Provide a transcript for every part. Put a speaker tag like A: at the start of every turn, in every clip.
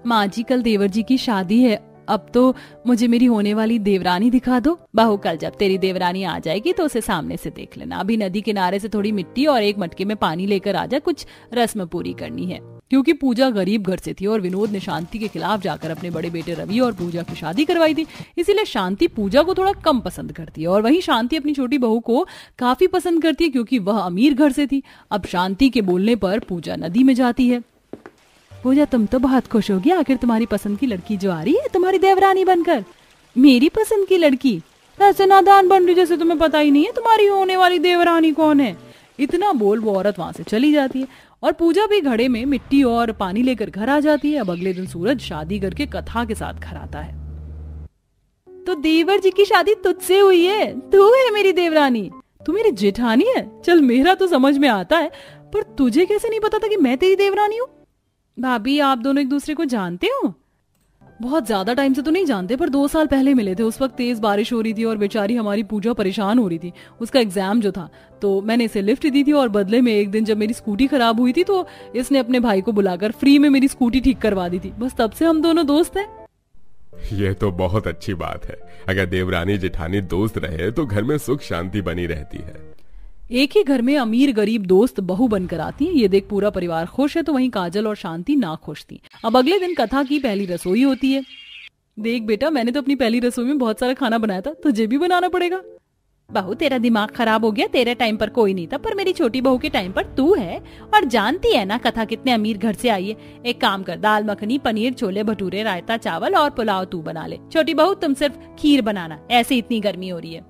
A: माँ जी कल देवर जी की शादी है, अब तो मुझे मेरी होने वाली देवरानी दिखा दो। बहू कल जब तेरी देवरानी आ जाएगी तो उसे सामने से देख लेना। अभी नदी किनारे से थोड़ी मिट्टी और एक मटके में पानी लेकर आ जा, कुछ रस्म पूरी करनी है। क्योंकि पूजा गरीब घर से थी और विनोद ने शांति के खिलाफ जाकर अपने बड़े बेटे रवि और पूजा की शादी करवाई थी, इसीलिए शांति पूजा को थोड़ा कम पसंद करती है। और वहीं शांति अपनी छोटी बहू को काफी पसंद करती है क्योंकि वह अमीर घर से थी। अब शांति के बोलने पर पूजा नदी में जाती है। पूजा तुम तो बहुत खुश होगी, आखिर तुम्हारी पसंद की लड़की जो आ रही है तुम्हारी देवरानी बनकर। मेरी पसंद की लड़की? ऐसे नादान बन रही जैसे तुम्हें पता ही नहीं है तुम्हारी होने वाली देवरानी कौन है। इतना बोल वो औरत वहां से चली जाती है और पूजा भी घड़े में मिट्टी और पानी लेकर घर आ जाती है। अब अगले दिन सूरज शादी करके कथा के साथ घर आता है। तो देवर जी की शादी तुझसे हुई है, तू है मेरी देवरानी, तू मेरी जेठानी है। चल मेरा तो समझ में आता है, पर तुझे कैसे नहीं पता था कि मैं तेरी देवरानी हूँ? भाभी आप दोनों एक दूसरे को जानते हो? बहुत ज्यादा टाइम से तो नहीं जानते, पर 2 साल पहले मिले थे। उस वक्त तेज बारिश हो रही थी और बेचारी हमारी पूजा परेशान हो रही थी। उसका एग्जाम जो था, तो मैंने इसे लिफ्ट दी थी और बदले में एक दिन जब मेरी स्कूटी खराब हुई थी तो इसने अपने भाई को बुलाकर फ्री में मेरी स्कूटी ठीक करवा दी थी। बस तब से हम दोनों दोस्त हैं।
B: ये तो बहुत अच्छी बात है। अगर देवरानी जेठानी दोस्त रहे तो घर में सुख शांति बनी रहती है।
A: एक ही घर में अमीर गरीब दोस्त बहू बनकर आती हैं। ये देख पूरा परिवार खुश है, तो वहीं काजल और शांति ना खुश थी। अब अगले दिन कथा की पहली रसोई होती है। देख बेटा, मैंने तो अपनी पहली रसोई में बहुत सारा खाना बनाया था, तुझे भी बनाना पड़ेगा। बहू तेरा दिमाग खराब हो गया, तेरे टाइम पर कोई नहीं था, पर मेरी छोटी बहू के टाइम पर तू है। और जानती है ना कथा कितने अमीर घर से आई है। एक काम कर, दाल मखनी, पनीर, छोले भटूरे, रायता, चावल और पुलाव तू बना ले। छोटी बहू तुम सिर्फ खीर बनाना, ऐसे इतनी गर्मी हो रही है।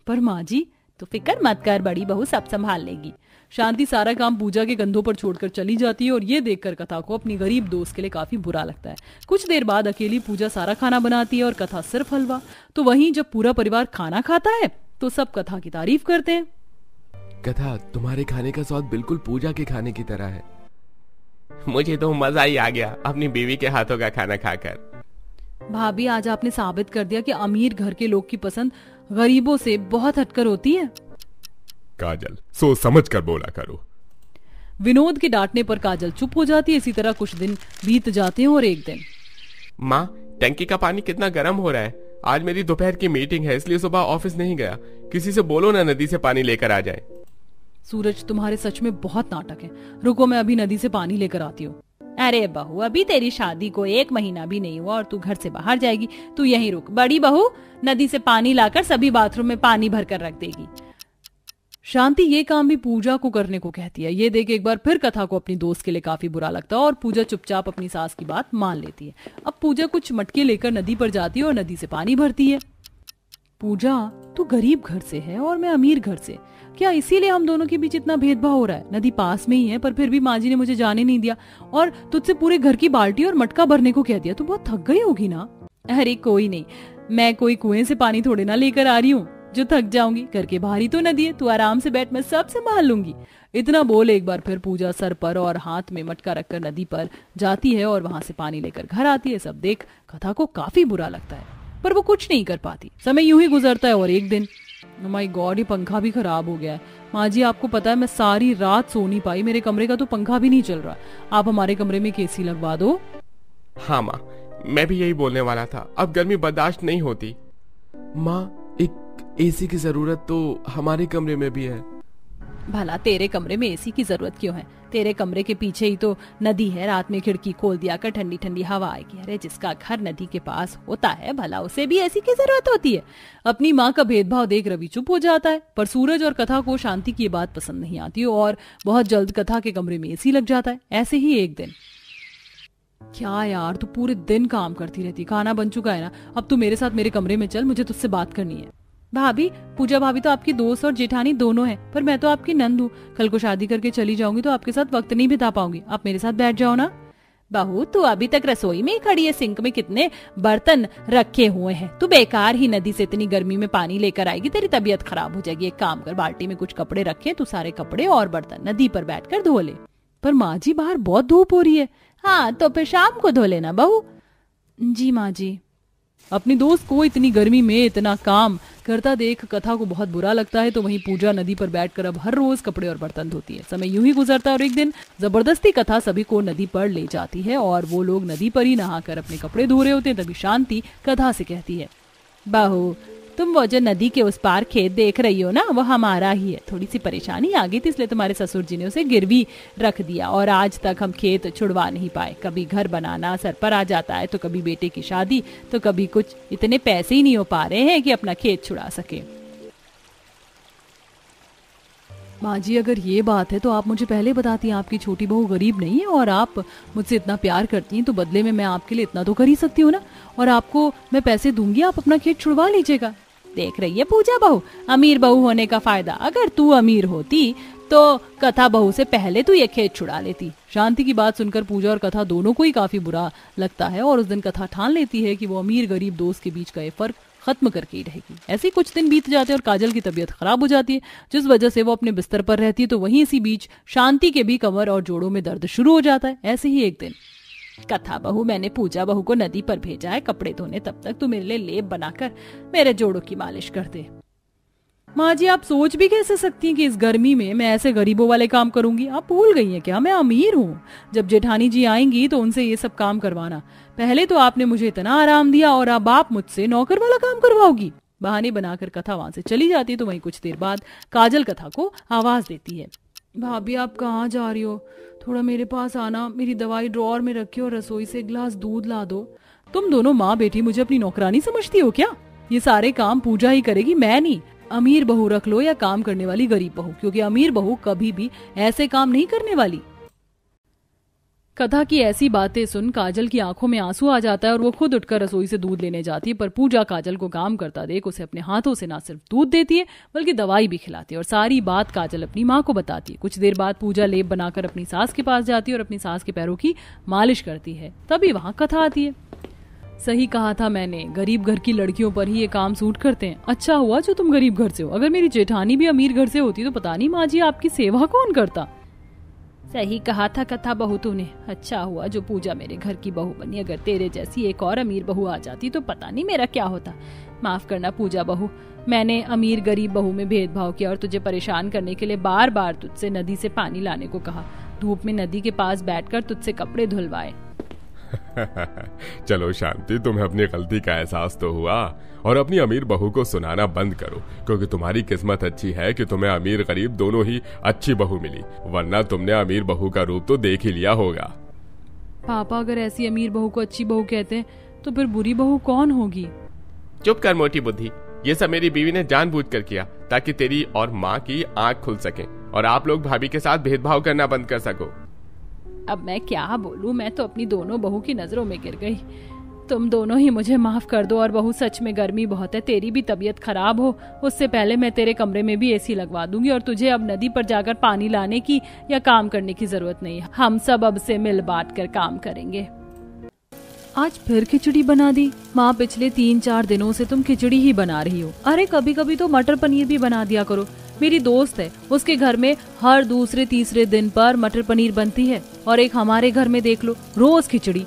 A: पर माँ जी तो फिक्र मत कर, बड़ी बहू सब संभाल लेगी। शांति सारा काम पूजा के कंधों पर छोड़कर चली जाती है और ये देखकर कथा को अपनी गरीब दोस्त के लिए काफी बुरा लगता है। कुछ देर बाद अकेली पूजा सारा खाना बनाती है और कथा सिर्फ हलवा। तो वहीं जब पूरा परिवार खाना खाता है तो सब कथा की तारीफ करते हैं।
C: कथा, तुम्हारे खाने का स्वाद बिल्कुल पूजा के खाने की तरह है।
D: मुझे तो मजा ही आ गया अपनी बीवी के हाथों का खाना खाकर।
A: भाभी आज आपने साबित कर दिया कि अमीर घर के लोग की पसंद गरीबों से बहुत हटकर होती है।
B: काजल सोच समझ कर बोला करो।
A: विनोद के डांटने पर काजल चुप हो जाती है। इसी तरह कुछ दिन बीत जाते हैं और एक दिन,
D: माँ टंकी का पानी कितना गर्म हो रहा है। आज मेरी दोपहर की मीटिंग है, इसलिए सुबह ऑफिस नहीं गया। किसी से बोलो ना नदी से पानी लेकर आ जाए।
A: सूरज तुम्हारे सच में बहुत नाटक है। रुको मैं अभी नदी से पानी लेकर आती हूँ। अरे बहू अभी तेरी शादी को 1 महीना भी नहीं हुआ और तू घर से बाहर जाएगी। तू यहीं रुक, बड़ी बहू नदी से पानी लाकर सभी बाथरूम में पानी भरकर रख देगी। शांति ये काम भी पूजा को करने को कहती है। ये देख एक बार फिर कथा को अपनी दोस्त के लिए काफी बुरा लगता है और पूजा चुपचाप अपनी सास की बात मान लेती है। अब पूजा कुछ मटके लेकर नदी पर जाती है और नदी से पानी भरती है। पूजा तू गरीब घर से है और मैं अमीर घर से, क्या इसीलिए हम दोनों के बीच इतना भेदभाव हो रहा है? नदी पास में ही है पर फिर भी माँ जी ने मुझे जाने नहीं दिया और तुझसे पूरे घर की बाल्टी और मटका भरने को कह दिया। तू बहुत थक गई होगी ना। अरे कोई नहीं, मैं कोई कुएं से पानी थोड़े ना लेकर आ रही हूँ जो थक जाऊंगी। घर के बाहर ही तो नदी है, तू आराम से बैठ, मैं सब संभाल लूंगी। इतना बोल एक बार फिर पूजा सर पर और हाथ में मटका रखकर नदी पर जाती है और वहां से पानी लेकर घर आती है। सब देख कथा को काफी बुरा लगता है पर वो कुछ नहीं कर पाती। समय यूं ही गुजरता है और एक दिन, ओह माय गॉड, ये पंखा भी खराब हो गया है। माँ जी आपको पता है मैं सारी रात सो नहीं पाई, मेरे कमरे का तो पंखा भी नहीं चल रहा। आप हमारे कमरे में एसी लगवा दो।
D: हाँ माँ, मैं भी यही बोलने वाला था, अब गर्मी बर्दाश्त नहीं होती।
C: माँ एक एसी की जरूरत तो हमारे कमरे में भी है।
A: भला तेरे कमरे में एसी की जरूरत क्यों है? तेरे कमरे के पीछे ही तो नदी है, रात में खिड़की खोल दिया कर ठंडी ठंडी हवा आएगी। अरे जिसका घर नदी के पास होता है भला उसे भी एसी की जरूरत होती है। अपनी माँ का भेदभाव देख रवि चुप हो जाता है पर सूरज और कथा को शांति की बात पसंद नहीं आती और बहुत जल्द कथा के कमरे में एसी लग जाता है। ऐसे ही एक दिन, क्या यार तू पूरे दिन काम करती रहती, खाना बन चुका है ना, अब तू मेरे साथ मेरे कमरे में चल, मुझे तुझसे बात करनी है। भाभी पूजा भाभी तो आपकी दोस्त और जेठानी दोनों हैं, पर मैं तो आपकी नंद हूँ। कल को शादी करके चली जाऊंगी तो आपके साथ वक्त नहीं बिता पाऊंगी, आप मेरे साथ बैठ जाओ ना। बहू तू अभी तक रसोई में ही खड़ी है, सिंक में कितने बर्तन रखे हुए हैं। तू बेकार ही नदी से इतनी गर्मी में पानी लेकर आएगी, तेरी तबीयत खराब हो जाएगी। एक काम कर, बाल्टी में कुछ कपड़े रखे, तू सारे कपड़े और बर्तन नदी पर बैठकर धो ले। पर माँ जी बाहर बहुत धूप हो रही है। हाँ तो फिर शाम को धो लेना बहू। जी माँ जी। अपनी दोस्त को इतनी गर्मी में इतना काम करता देख कथा को बहुत बुरा लगता है। तो वहीं पूजा नदी पर बैठकर अब हर रोज कपड़े और बर्तन धोती है। समय यूं ही गुजरता है और एक दिन जबरदस्ती कथा सभी को नदी पर ले जाती है और वो लोग नदी पर ही नहाकर अपने कपड़े धो रहे होते हैं। तभी शांति कथा से कहती है, बहू तुम वो जो नदी के उस पार खेत देख रही हो ना, वो हमारा ही है। थोड़ी सी परेशानी आ गई थी, इसलिए तुम्हारे ससुर जी ने उसे गिरवी रख दिया और आज तक हम खेत छुड़वा नहीं पाए। कभी घर बनाना सर पर आ जाता है, तो कभी बेटे की शादी, तो कभी कुछ। इतने पैसे ही नहीं हो पा रहे हैं कि अपना खेत छुड़ा सके। माँ जी, अगर ये बात है तो आप मुझे पहले बताती। आपकी छोटी बहू गरीब नहीं है और आप मुझसे इतना प्यार करती हैं, तो बदले में मैं आपके लिए इतना तो कर ही सकती हूँ ना। और आपको मैं पैसे दूंगी, आप अपना खेत छुड़वा लीजिएगा। देख रही है पूजा बहू, अमीर बहू होने का फायदा। अगर तू अमीर होती तो कथा बहू से पहले तू ये खेत छुड़ा लेती। शांति की बात सुनकर पूजा और कथा दोनों को ही काफी बुरा लगता है और उस दिन कथा ठान लेती है कि वो अमीर गरीब दोस्त के बीच का ये फर्क खत्म करके ही रहेगी। ऐसे कुछ दिन बीत जाते हैं और काजल की तबीयत खराब हो जाती है, जिस वजह से वो अपने बिस्तर पर रहती है। तो वहीं इसी बीच शांति के भी कमर और जोड़ों में दर्द शुरू हो जाता है। ऐसे ही एक दिन, कथा बहू मैंने पूजा बहू को नदी पर भेजा है कपड़े धोने, तब तक तू मेरे लिए लेप बनाकर मेरे जोड़ों की मालिश कर दे। माँ जी, आप सोच भी कैसे सकती हैं कि इस गर्मी में मैं ऐसे गरीबों वाले काम करूंगी? आप भूल गई हैं क्या, मैं अमीर हूँ। जब जेठानी जी आएंगी तो उनसे ये सब काम करवाना। पहले तो आपने मुझे इतना आराम दिया और अब आप मुझसे नौकर वाला काम करवाओगी। बहाने बनाकर कथा वहां से चली जाती है। तो वहीं कुछ देर बाद काजल कथा को आवाज देती है, भाभी आप कहाँ जा रही हो? थोड़ा मेरे पास आना, मेरी दवाई ड्रॉअर में रखी और रसोई से एक गिलास दूध ला दो। तुम दोनों माँ बेटी मुझे अपनी नौकरानी समझती हो क्या? ये सारे काम पूजा ही करेगी, मैं नहीं। अमीर बहू रख लो या काम करने वाली गरीब बहू, क्योंकि अमीर बहू कभी भी ऐसे काम नहीं करने वाली। कथा की ऐसी बातें सुन काजल की आंखों में आंसू आ जाता है और वो खुद उठकर रसोई से दूध लेने जाती है। पर पूजा काजल को काम करता देख उसे अपने हाथों से ना सिर्फ दूध देती है बल्कि दवाई भी खिलाती है और सारी बात काजल अपनी माँ को बताती है। कुछ देर बाद पूजा लेप बनाकर अपनी सास के पास जाती है और अपनी सास के पैरों की मालिश करती है। तभी वहां कथा आती है। सही कहा था मैंने, गरीब घर की लड़कियों पर ही ये काम सूट करते हैं। अच्छा हुआ जो तुम गरीब घर से हो, अगर मेरी जेठानी भी अमीर घर से होती तो पता नहीं माँ जी आपकी सेवा कौन करता। सही कहा था कथा बहू तूने, अच्छा हुआ जो पूजा मेरे घर की बहू बनी। अगर तेरे जैसी एक और अमीर बहू आ जाती तो पता नहीं मेरा क्या होता। माफ करना पूजा बहू, मैंने अमीर गरीब बहू में भेदभाव किया और तुझे परेशान करने के लिए बार बार तुझसे नदी से पानी लाने को कहा, धूप में नदी के पास बैठकर तुझसे कपड़े धुलवाए।
B: चलो शांति, तुम्हें अपनी गलती का एहसास तो हुआ और अपनी अमीर बहू को सुनाना बंद करो, क्योंकि तुम्हारी किस्मत अच्छी है कि तुम्हें अमीर गरीब दोनों ही अच्छी बहू मिली, वरना तुमने अमीर बहू का रूप तो देख ही लिया होगा।
A: पापा, अगर ऐसी अमीर बहू को अच्छी बहू कहते हैं तो फिर बुरी बहू कौन होगी?
D: चुप कर मोटी बुद्धि, ये सब मेरी बीवी ने जानबूझकर किया ताकि तेरी और माँ की आंख खुल सके और आप लोग भाभी के साथ भेदभाव करना बंद कर सको।
A: अब मैं क्या बोलूं, मैं तो अपनी दोनों बहू की नजरों में गिर गई। तुम दोनों ही मुझे माफ कर दो। और बहू सच में गर्मी बहुत है, तेरी भी तबीयत खराब हो उससे पहले मैं तेरे कमरे में भी एसी लगवा दूंगी और तुझे अब नदी पर जाकर पानी लाने की या काम करने की जरूरत नहीं है। हम सब अब से मिल बांट कर काम करेंगे। आज फिर खिचड़ी बना दी? माँ, पिछले 3-4 दिनों से तुम खिचड़ी ही बना रही हो। अरे कभी कभी तो मटर पनीर भी बना दिया करो। मेरी दोस्त है, उसके घर में हर दूसरे तीसरे दिन पर मटर पनीर बनती है और एक हमारे घर में देख लो, रोज खिचड़ी।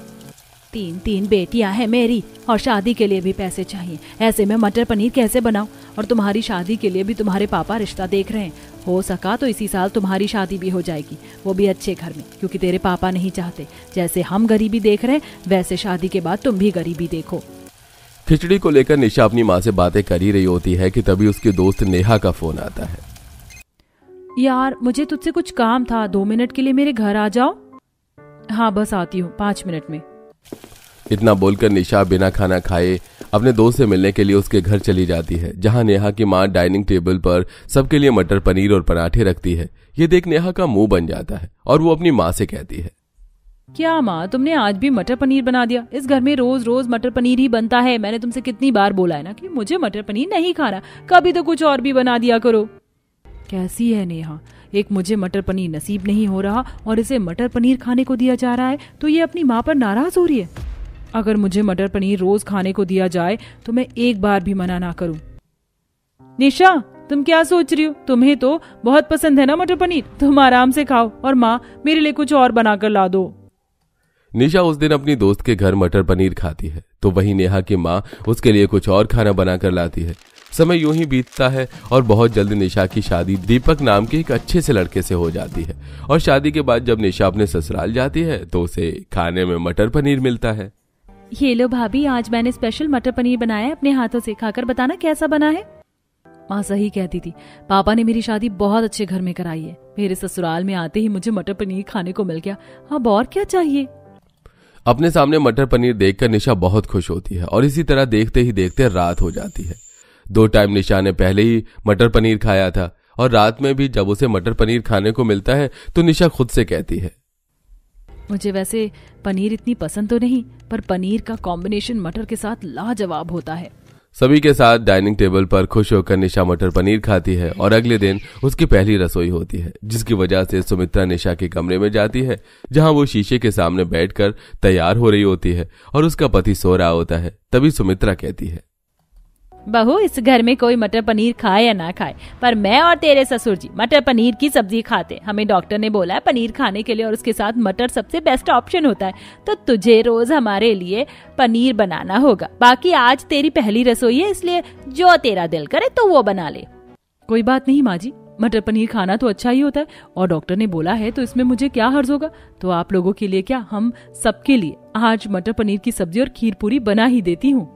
A: 3 बेटियां हैं मेरी और शादी के लिए भी पैसे चाहिए, ऐसे में मटर पनीर कैसे बनाऊं? और तुम्हारी शादी के लिए भी तुम्हारे पापा रिश्ता देख रहे हैं। हो सका तो इसी साल तुम्हारी शादी भी हो जाएगी, वो भी अच्छे घर में, क्योंकि तेरे पापा नहीं चाहते जैसे हम गरीबी देख रहे हैं वैसे शादी के बाद तुम भी गरीबी देखो।
C: खिचड़ी को लेकर निशा अपनी माँ से बातें कर ही रही होती है कि तभी उसकी दोस्त नेहा का फोन आता है।
A: यार, मुझे तुझसे कुछ काम था, 2 मिनट के लिए मेरे घर आ जाओ। हाँ बस आती हूँ 5 मिनट में।
C: इतना बोलकर निशा बिना खाना खाए अपने दोस्त से मिलने के लिए उसके घर चली जाती है, जहां नेहा की माँ डाइनिंग टेबल पर सबके लिए मटर पनीर और पराठे रखती है। ये देख नेहा का मुंह बन जाता है और वो अपनी माँ से कहती है,
A: क्या माँ, तुमने आज भी मटर पनीर बना दिया? इस घर में रोज रोज मटर पनीर ही बनता है। मैंने तुमसे कितनी बार बोला है ना कि मुझे मटर पनीर नहीं खाना, कभी तो कुछ और भी बना दिया करो। कैसी है नेहा, एक मुझे मटर पनीर नसीब नहीं हो रहा और इसे मटर पनीर खाने को दिया जा रहा है तो ये अपनी माँ पर नाराज हो रही है। अगर मुझे मटर पनीर रोज खाने को दिया जाए तो मैं एक बार भी मना ना करूं। निशा, तुम क्या सोच रही हो? तुम्हें तो बहुत पसंद है ना मटर पनीर, तुम आराम से खाओ और माँ मेरे लिए कुछ और बनाकर ला दो।
C: निशा उस दिन अपनी दोस्त के घर मटर पनीर खाती है तो वहीं नेहा की माँ उसके लिए कुछ और खाना बनाकर लाती है। समय यूं ही बीतता है और बहुत जल्द निशा की शादी दीपक नाम के एक अच्छे से लड़के से हो जाती है। और शादी के बाद जब निशा अपने ससुराल जाती है तो उसे खाने में मटर पनीर मिलता है।
A: ये लो भाभी, आज मैंने स्पेशल मटर पनीर बनाया है अपने हाथों से, खाकर बताना कैसा बना है। माँ सही कहती थी, पापा ने मेरी शादी बहुत अच्छे घर में कराई है। मेरे ससुराल में आते ही मुझे मटर पनीर खाने को मिल गया, अब और क्या चाहिए।
C: अपने सामने मटर पनीर देखकर निशा बहुत खुश होती है और इसी तरह देखते ही देखते रात हो जाती है। 2 टाइम निशा ने पहले ही मटर पनीर खाया था और रात में भी जब उसे मटर पनीर खाने को मिलता है तो निशा खुद से कहती है,
A: मुझे वैसे पनीर इतनी पसंद तो नहीं, पर पनीर का कॉम्बिनेशन मटर के साथ लाजवाब होता है।
C: सभी के साथ डाइनिंग टेबल पर खुश होकर निशा मटर पनीर खाती है और अगले दिन उसकी पहली रसोई होती है, जिसकी वजह से सुमित्रा निशा के कमरे में जाती है जहां वो शीशे के सामने बैठकर तैयार हो रही होती है और उसका पति सो रहा होता है। तभी सुमित्रा कहती है,
A: बहू, इस घर में कोई मटर पनीर खाए या ना खाए, पर मैं और तेरे ससुर जी मटर पनीर की सब्जी खाते। हमें डॉक्टर ने बोला है पनीर खाने के लिए और उसके साथ मटर सबसे बेस्ट ऑप्शन होता है, तो तुझे रोज हमारे लिए पनीर बनाना होगा। बाकी आज तेरी पहली रसोई है, इसलिए जो तेरा दिल करे तो वो बना ले। कोई बात नहीं माँ जी, मटर पनीर खाना तो अच्छा ही होता है और डॉक्टर ने बोला है तो इसमें मुझे क्या हर्ज होगा। तो आप लोगों के लिए क्या, हम सबके लिए आज मटर पनीर की सब्जी और खीर पूरी बना ही देती हूँ।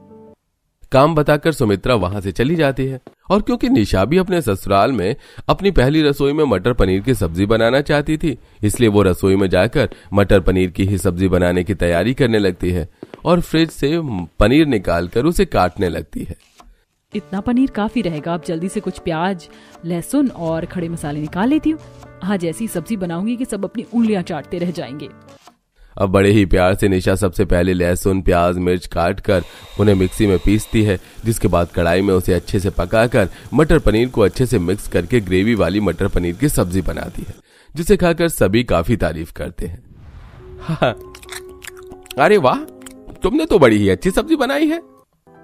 C: काम बताकर सुमित्रा वहां से चली जाती है और क्योंकि निशा भी अपने ससुराल में अपनी पहली रसोई में मटर पनीर की सब्जी बनाना चाहती थी, इसलिए वो रसोई में जाकर मटर पनीर की ही सब्जी बनाने की तैयारी करने लगती है और फ्रिज से पनीर निकालकर उसे काटने लगती है।
A: इतना पनीर काफी रहेगा, अब जल्दी से कुछ प्याज, लहसुन और खड़े मसाले निकाल लेती हूँ। आज ऐसी सब्जी बनाऊंगी कि सब अपनी उंगलियां चाटते रह जाएंगे।
C: अब बड़े ही प्यार से निशा सबसे पहले लहसुन, प्याज, मिर्च काट कर उन्हें मिक्सी में पीसती है, जिसके बाद कढ़ाई में उसे अच्छे से पकाकर मटर पनीर को अच्छे से मिक्स करके ग्रेवी वाली मटर पनीर की सब्जी बनाती है, जिसे खाकर सभी काफी तारीफ करते हैं। हाँ, अरे वाह, तुमने तो बड़ी ही अच्छी सब्जी बनाई है।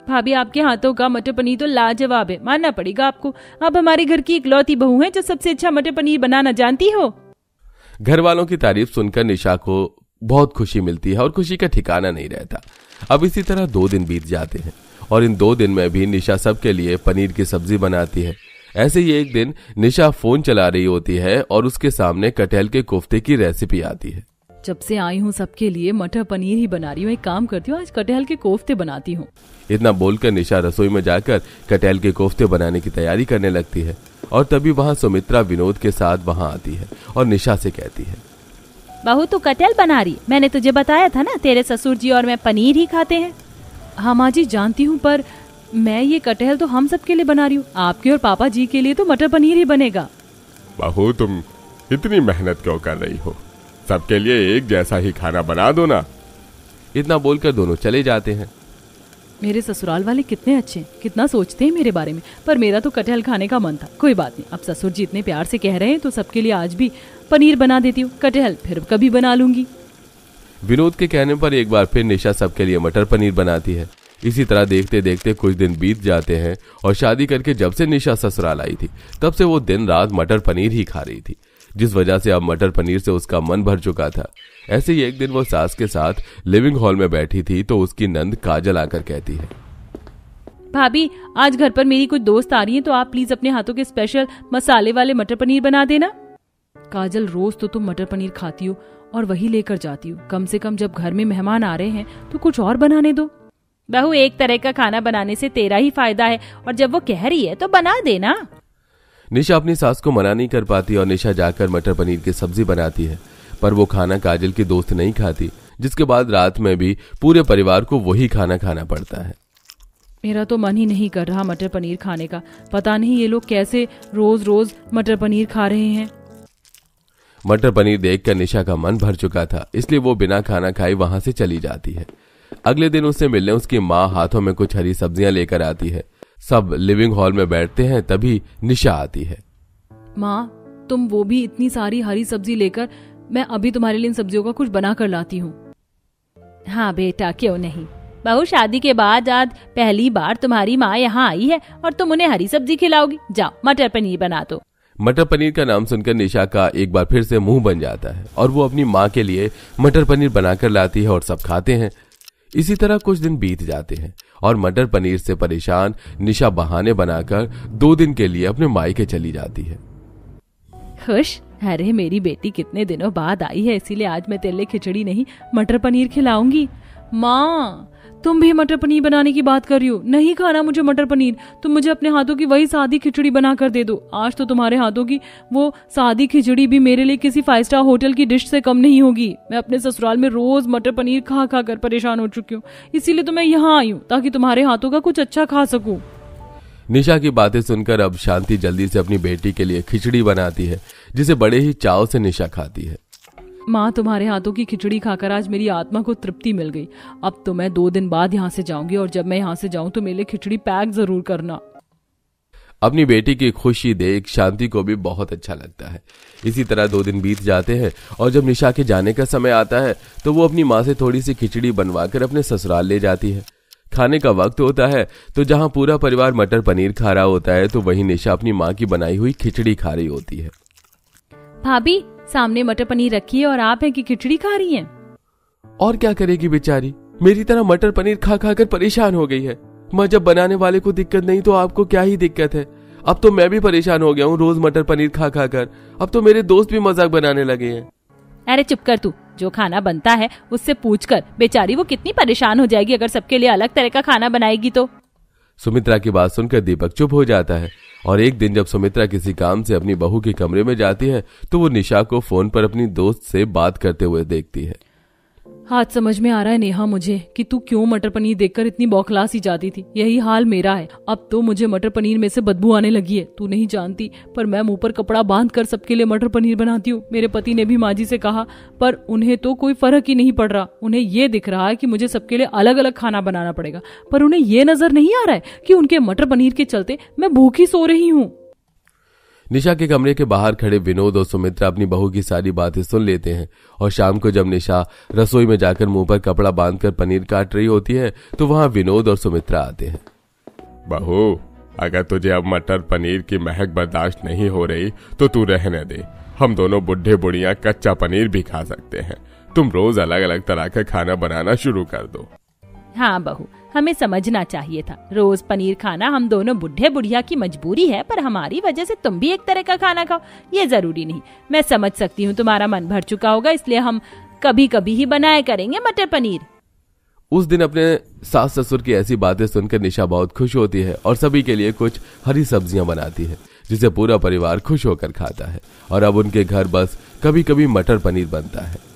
A: भाभी, आपके हाथों का मटर पनीर तो लाजवाब है, मानना पड़ेगा आपको। आप हमारे घर की इकलौती बहू हैं जो सबसे अच्छा मटर पनीर बनाना जानती हो।
C: घर वालों की तारीफ सुनकर निशा को बहुत खुशी मिलती है और खुशी का ठिकाना नहीं रहता। अब इसी तरह 2 दिन बीत जाते हैं और इन 2 दिन में भी निशा सबके लिए पनीर की सब्जी बनाती है। ऐसे ही एक दिन निशा फोन चला रही होती है और उसके सामने कटहल के कोफ्ते की रेसिपी आती है।
A: जब से आई हूँ सबके लिए मटर पनीर ही बना रही हूँ, एक काम करती हूँ आज कटहल के कोफ्ते बनाती हूँ।
C: इतना बोलकर निशा रसोई में जाकर कटहल के कोफ्ते बनाने की तैयारी करने लगती है और तभी वहाँ सुमित्रा विनोद के साथ वहाँ आती है और निशा से कहती है,
A: बहू तू कटहल बना रही, मैंने तुझे बताया था ना तेरे ससुर जी और मैं पनीर ही खाते हैं। हाँ माँ जी जानती हूँ, पर मैं ये कटहल तो हम सब के लिए बना रही हूँ, आपके और पापा जी के लिए तो मटर पनीर ही बनेगा।
B: बहू, तुम इतनी मेहनत क्यों कर रही हो? सबके लिए एक जैसा ही खाना बना दो ना।
C: इतना बोलकर दोनों चले जाते हैं।
A: मेरे ससुराल वाले कितने अच्छे हैं, कितना सोचते हैं मेरे बारे में, पर मेरा तो कटहल खाने का मन था। कोई बात नहीं, अब ससुर जी इतने प्यार से कह रहे हैं तो सबके लिए आज भी पनीर बना देती हूँ, कटहल फिर कभी बना लूंगी।
C: विनोद के कहने पर एक बार फिर निशा सबके लिए मटर पनीर बनाती है। इसी तरह देखते देखते कुछ दिन बीत जाते हैं और शादी करके जब से निशा ससुराल आई थी तब से वो दिन रात मटर पनीर ही खा रही थी, जिस वजह से अब मटर पनीर से उसका मन भर चुका था। ऐसे ही एक दिन वो सास के साथ लिविंग हॉल में बैठी थी तो उसकी नंद काजल आकर कहती है,
A: भाभी आज घर पर मेरी कुछ दोस्त आ रही हैं, तो आप प्लीज अपने हाथों के स्पेशल मसाले वाले मटर पनीर बना देना। काजल, रोज तो तुम मटर पनीर खाती हो और वही लेकर जाती हो, कम से कम जब घर में मेहमान आ रहे हैं तो कुछ और बनाने दो। बहू, एक तरह का खाना बनाने से तेरा ही फायदा है और जब वो कह रही है तो बना देना।
C: निशा अपनी सास को मना नहीं कर पाती और निशा जाकर मटर पनीर की सब्जी बनाती है, पर वो खाना काजल की दोस्त नहीं खाती, जिसके बाद रात में भी पूरे परिवार को वही खाना खाना पड़ता है।
A: मेरा तो मन ही नहीं कर रहा मटर पनीर खाने का, पता नहीं ये लोग कैसे रोज रोज मटर पनीर खा रहे हैं।
C: मटर पनीर देखकर निशा का मन भर चुका था, इसलिए वो बिना खाना खाए वहां से चली जाती है। अगले दिन उससे मिलने उसकी माँ हाथों में कुछ हरी सब्जियां लेकर आती है। सब लिविंग हॉल में बैठते हैं, तभी निशा आती है।
A: माँ, तुम वो भी इतनी सारी हरी सब्जी लेकर, मैं अभी तुम्हारे लिए इन सब्जियों का कुछ बना कर लाती हूँ। हाँ बेटा, क्यों नहीं। बहू, शादी के बाद आज पहली बार तुम्हारी माँ यहाँ आई है और तुम उन्हें हरी सब्जी खिलाओगी। जाओ मटर पनीर बना दो।
C: मटर पनीर का नाम सुनकर निशा का एक बार फिर से मुंह बन जाता है और वो अपनी माँ के लिए मटर पनीर बनाकर लाती है और सब खाते हैं। इसी तरह कुछ दिन बीत जाते हैं और मटर पनीर से परेशान निशा बहाने बनाकर 2 दिन के लिए अपने मायके चली जाती है।
A: खुश, अरे मेरी बेटी कितने दिनों बाद आई है, इसीलिए आज मैं तेरे लिए खिचड़ी नहीं मटर पनीर खिलाऊंगी। माँ, तुम भी मटर पनीर बनाने की बात कर रही हो? नहीं खाना मुझे मटर पनीर, तुम मुझे अपने हाथों की वही सादी खिचड़ी बना कर दे दो। आज तो तुम्हारे हाथों की वो सादी खिचड़ी भी मेरे लिए किसी 5 स्टार होटल की डिश से कम नहीं होगी। मैं अपने ससुराल में रोज मटर पनीर खा खा कर परेशान हो चुकी हूँ, इसीलिए तो मैं यहाँ आई हूँ ताकि तुम्हारे हाथों का कुछ अच्छा खा सकूं।
C: निशा की बातें सुनकर अब शांति जल्दी से अपनी बेटी के लिए खिचड़ी बनाती है, जिसे बड़े ही चाव से निशा खाती है।
A: माँ, तुम्हारे हाथों की खिचड़ी खाकर आज मेरी आत्मा को तृप्ति मिल गई। अब तो मैं 2 दिन बाद यहाँ से जाऊंगी और जब मैं यहाँ से जाऊं तो मेरे लिए खिचड़ी पैक जरूर करना।
C: अपनी बेटी की खुशी देख शांति को भी बहुत अच्छा लगता है। इसी तरह 2 दिन बीत जाते हैं और जब निशा के जाने का समय आता है तो वो अपनी माँ से थोड़ी सी खिचड़ी बनवाकर अपने ससुराल ले जाती है। खाने का वक्त होता है तो जहाँ पूरा परिवार मटर पनीर खा रहा होता है तो वहीं निशा अपनी माँ की बनाई हुई खिचड़ी खा रही होती है।
A: भाभी, सामने मटर पनीर रखी है और आप हैं कि खिचड़ी खा रही हैं?
C: और क्या करेगी बेचारी, मेरी तरह मटर पनीर खा खा कर परेशान हो गई है। माँ, जब बनाने वाले को दिक्कत नहीं तो आपको क्या ही दिक्कत है। अब तो मैं भी परेशान हो गया हूँ रोज मटर पनीर खा खा कर। अब तो मेरे दोस्त भी मजाक बनाने लगे हैं।
A: अरे चुप कर तू, जो खाना बनता है उससे पूछ कर, बेचारी वो कितनी परेशान हो जाएगी अगर सबके लिए अलग तरह का खाना बनाएगी तो।
C: सुमित्रा की बात सुनकर दीपक चुप हो जाता है और एक दिन जब सुमित्रा किसी काम से अपनी बहू के कमरे में जाती है तो वो निशा को फोन पर अपनी दोस्त से बात करते हुए देखती है।
A: आज समझ में आ रहा है नेहा मुझे कि तू क्यों मटर पनीर देखकर इतनी बौखला सी जाती थी। यही हाल मेरा है। अब तो मुझे मटर पनीर में से बदबू आने लगी है। तू नहीं जानती, पर मैं मुंह पर कपड़ा बांधकर सबके लिए मटर पनीर बनाती हूँ। मेरे पति ने भी माँ जी से कहा, पर उन्हें तो कोई फर्क ही नहीं पड़ रहा। उन्हें ये दिख रहा है कि मुझे सबके लिए अलग अलग खाना बनाना पड़ेगा, पर उन्हें ये नजर नहीं आ रहा है कि उनके मटर पनीर के चलते मैं भूखी सो रही हूँ।
C: निशा के कमरे के बाहर खड़े विनोद और सुमित्रा अपनी बहू की सारी बातें सुन लेते हैं और शाम को जब निशा रसोई में जाकर मुंह पर कपड़ा बांधकर पनीर काट रही होती है तो वहां विनोद और सुमित्रा आते हैं।
B: बहू, अगर तुझे अब मटर पनीर की महक बर्दाश्त नहीं हो रही तो तू रहने दे। हम दोनों बुढ़े बुढ़िया कच्चा पनीर भी खा सकते हैं। तुम रोज अलग अलग तरह का खाना बनाना शुरू कर दो।
A: हाँ बहू, हमें समझना चाहिए था। रोज पनीर खाना हम दोनों बुढ़े बुढ़िया की मजबूरी है, पर हमारी वजह से तुम भी एक तरह का खाना खाओ ये जरूरी नहीं। मैं समझ सकती हूँ तुम्हारा मन भर चुका होगा, इसलिए हम कभी कभी ही बनाया करेंगे मटर पनीर।
C: उस दिन अपने सास ससुर की ऐसी बातें सुनकर निशा बहुत खुश होती है और सभी के लिए कुछ हरी सब्जियां बनाती है जिसे पूरा परिवार खुश होकर खाता है और अब उनके घर बस कभी कभी मटर पनीर बनता है।